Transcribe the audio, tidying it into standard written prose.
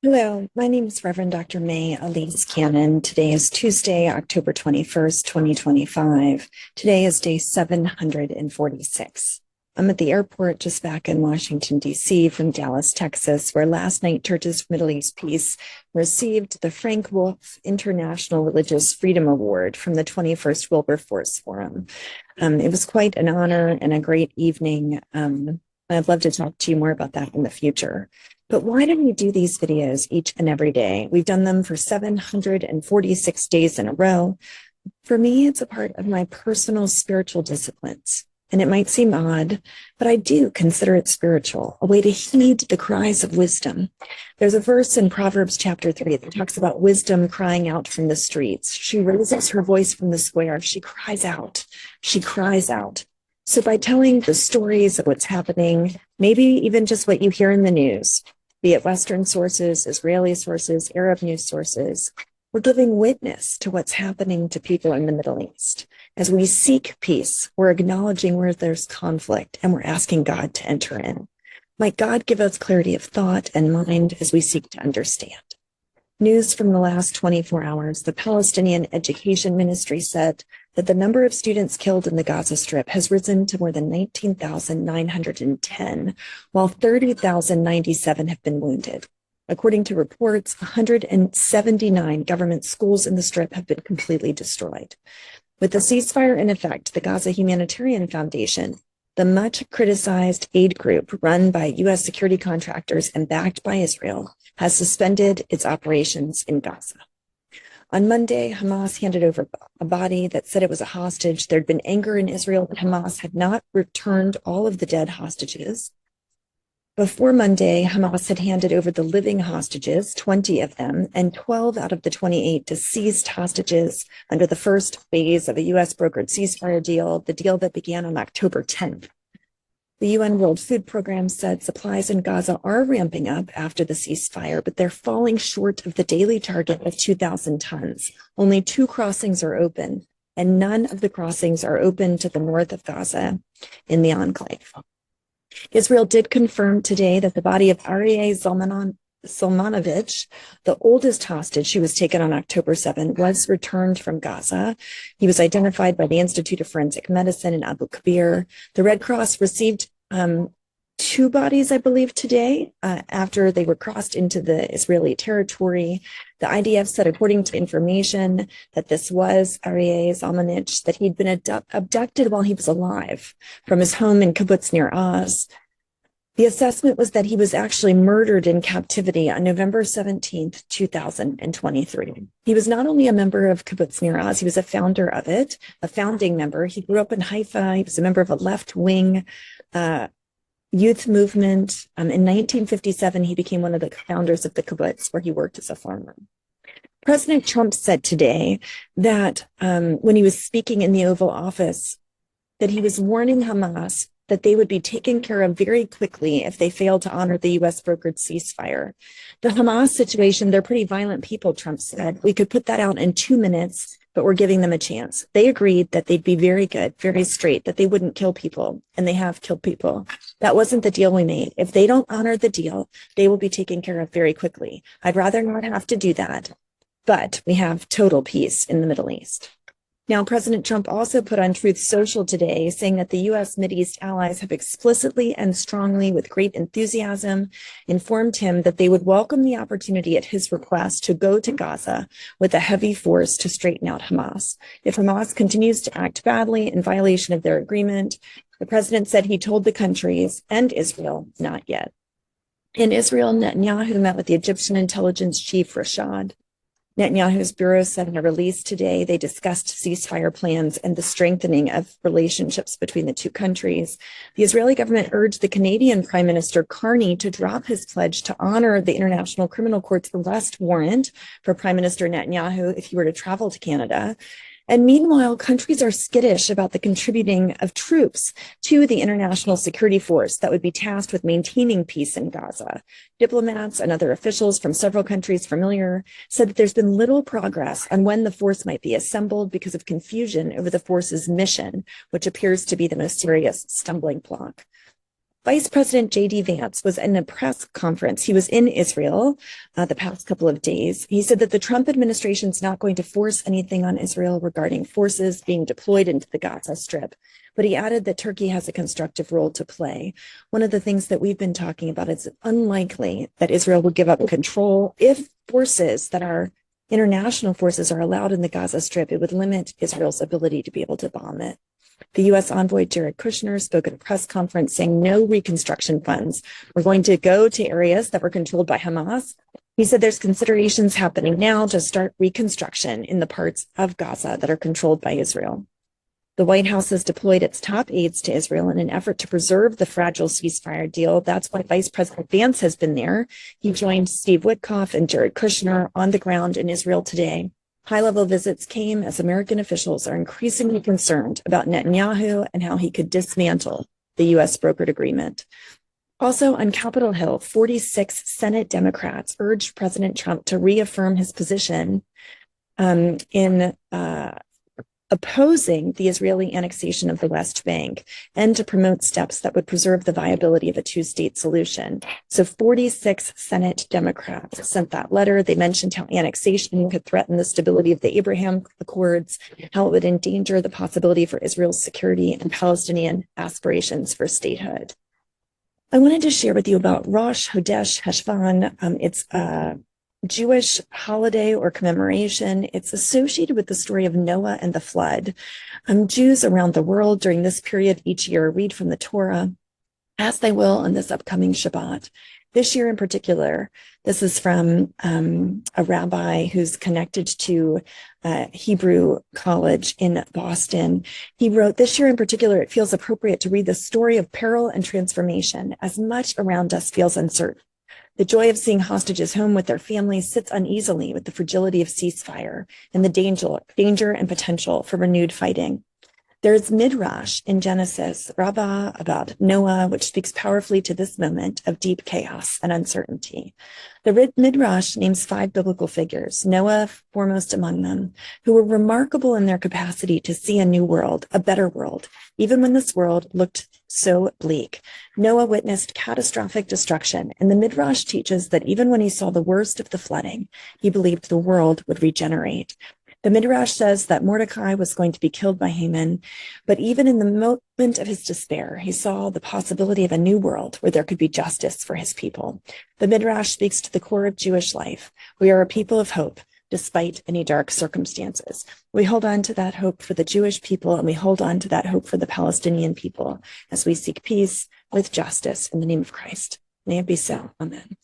Hello, my name is Reverend Dr. May Elise Cannon. Today is Tuesday, October 21st, 2025. Today is day 746. I'm at the airport just back in Washington, D.C. from Dallas, Texas, where last night Churches for Middle East Peace received the Frank Wolf International Religious Freedom Award from the 21st Wilberforce Forum. It was quite an honor and a great evening. I'd love to talk to you more about that in the future. But why do we do these videos each and every day? We've done them for 746 days in a row. For me, it's a part of my personal spiritual disciplines. And it might seem odd, but I do consider it spiritual, a way to heed the cries of wisdom. There's a verse in Proverbs chapter 3 that talks about wisdom crying out from the streets. She raises her voice from the square. She cries out. She cries out. So by telling the stories of what's happening, maybe even just what you hear in the news, be it Western sources, Israeli sources, Arab news sources, we're giving witness to what's happening to people in the Middle East. As we seek peace, we're acknowledging where there's conflict and we're asking God to enter in. Might God give us clarity of thought and mind as we seek to understand. News from the last 24 hours, the Palestinian Education Ministry said that the number of students killed in the Gaza Strip has risen to more than 19,910, while 30,097 have been wounded. According to reports, 179 government schools in the Strip have been completely destroyed. With the ceasefire in effect, the Gaza Humanitarian Foundation, the much criticized aid group run by U.S. security contractors and backed by Israel, has suspended its operations in Gaza. On Monday, Hamas handed over a body that said it was a hostage. There'd been anger in Israel that Hamas had not returned all of the dead hostages. Before Monday, Hamas had handed over the living hostages, 20 of them, and 12 out of the 28 deceased hostages under the first phase of a U.S. brokered ceasefire deal, the deal that began on October 10th. The UN World Food Program said supplies in Gaza are ramping up after the ceasefire, but they're falling short of the daily target of 2,000 tons. Only 2 crossings are open, and none of the crossings are open to the north of Gaza in the enclave. Israel did confirm today that the body of Aryeh Zalmanovich, the oldest hostage who was taken on October 7, was returned from Gaza. He was identified by the Institute of Forensic Medicine in Abu Kabir. The Red Cross received 2 bodies, I believe, today after they were crossed into the Israeli territory. The IDF said, according to information, that this was Aryeh Zalmanovich, that he'd been abducted while he was alive from his home in kibbutz near Oz. The assessment was that he was actually murdered in captivity on November 17th, 2023. He was not only a member of kibbutz Nir Oz, he was a founder of it, a founding member. He grew up in Haifa. He was a member of a left-wing youth movement. In 1957, he became one of the founders of the kibbutz, where he worked as a farmer. President Trump said today that when he was speaking in the Oval Office, that he was warning Hamas that they would be taken care of very quickly if they failed to honor the U.S. brokered ceasefire. The Hamas situation, they're pretty violent people, Trump said. We could put that out in 2 minutes, but we're giving them a chance. They agreed that they'd be very good, very straight, that they wouldn't kill people, and they have killed people. That wasn't the deal we made. If they don't honor the deal, they will be taken care of very quickly. I'd rather not have to do that, but we have total peace in the Middle East. Now, President Trump also put on Truth Social today, saying that the U.S. Mideast allies have explicitly and strongly, with great enthusiasm, informed him that they would welcome the opportunity at his request to go to Gaza with a heavy force to straighten out Hamas. If Hamas continues to act badly in violation of their agreement, the president said he told the countries and Israel not yet. In Israel, Netanyahu met with the Egyptian intelligence chief Rashad. Netanyahu's bureau said in a release today they discussed ceasefire plans and the strengthening of relationships between the 2 countries. The Israeli government urged the Canadian Prime Minister Carney to drop his pledge to honor the International Criminal Court's arrest warrant for Prime Minister Netanyahu if he were to travel to Canada. And meanwhile, countries are skittish about the contributing of troops to the international security force that would be tasked with maintaining peace in Gaza. Diplomats and other officials from several countries familiar said that there's been little progress on when the force might be assembled because of confusion over the force's mission, which appears to be the most serious stumbling block. Vice President J.D. Vance was in a press conference. He was in Israel the past couple of days. He said that the Trump administration is not going to force anything on Israel regarding forces being deployed into the Gaza Strip. But he added that Turkey has a constructive role to play. One of the things that we've been talking about is unlikely that Israel will give up control. If forces that are international forces are allowed in the Gaza Strip, it would limit Israel's ability to be able to bomb it. The U.S. envoy Jared Kushner spoke at a press conference saying no reconstruction funds were going to go to areas that were controlled by Hamas. He said there's considerations happening now to start reconstruction in the parts of Gaza that are controlled by Israel. The White House has deployed its top aides to Israel in an effort to preserve the fragile ceasefire deal. That's why Vice President Vance has been there. He joined Steve Witkoff and Jared Kushner on the ground in Israel today. High-level visits came as American officials are increasingly concerned about Netanyahu and how he could dismantle the U.S. brokered agreement. Also on Capitol Hill, 46 Senate Democrats urged President Trump to reaffirm his position in opposing the Israeli annexation of the West Bank and to promote steps that would preserve the viability of a two-state solution. So 46 Senate Democrats sent that letter. They mentioned how annexation could threaten the stability of the Abraham Accords, how it would endanger the possibility for Israel's security and Palestinian aspirations for statehood. I wanted to share with you about Rosh Hodesh Heshvan. It's a Jewish holiday or commemoration. It's associated with the story of Noah and the flood. Jews around the world during this period each year read from the Torah, as they will on this upcoming Shabbat. This year in particular, this is from a rabbi who's connected to Hebrew College in Boston. He wrote, this year in particular, it feels appropriate to read the story of peril and transformation as much around us feels uncertain. The joy of seeing hostages home with their families sits uneasily with the fragility of ceasefire and the danger and potential for renewed fighting. There's Midrash in Genesis, Rabbah, about Noah, which speaks powerfully to this moment of deep chaos and uncertainty. The Midrash names 5 biblical figures, Noah foremost among them, who were remarkable in their capacity to see a new world, a better world, even when this world looked so bleak. Noah witnessed catastrophic destruction, and the Midrash teaches that even when he saw the worst of the flooding, he believed the world would regenerate. The Midrash says that Mordecai was going to be killed by Haman, but even in the moment of his despair, he saw the possibility of a new world where there could be justice for his people. The Midrash speaks to the core of Jewish life. We are a people of hope, despite any dark circumstances. We hold on to that hope for the Jewish people, and we hold on to that hope for the Palestinian people as we seek peace with justice in the name of Christ. May it be so. Amen.